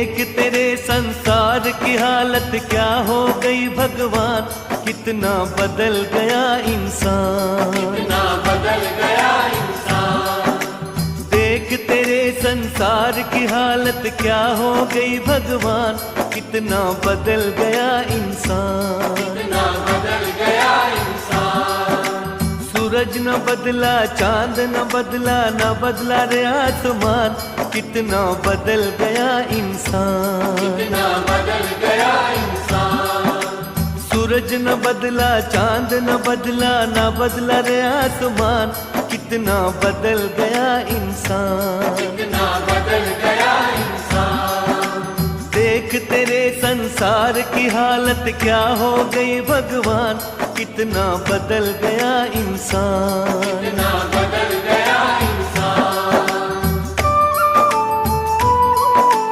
देख तेरे संसार की हालत क्या हो गई भगवान, कितना बदल गया इंसान, कितना बदल गया इंसान। देख तेरे संसार की हालत क्या हो गई भगवान, कितना बदल गया इंसान, कितना बदल गया इंसान। सूरज न बदला, चांद न बदला, न बदला रे आसमान, कितना बदल गया इंसान, कितना बदल गया इंसान। सूरज न बदला, चांद न बदला, न बदला रे आसमान, कितना बदल गया इंसान, कितना बदल गया इंसान। देख तेरे संसार की हालत क्या हो गई भगवान, कितना बदल गया इंसान, कितना बदल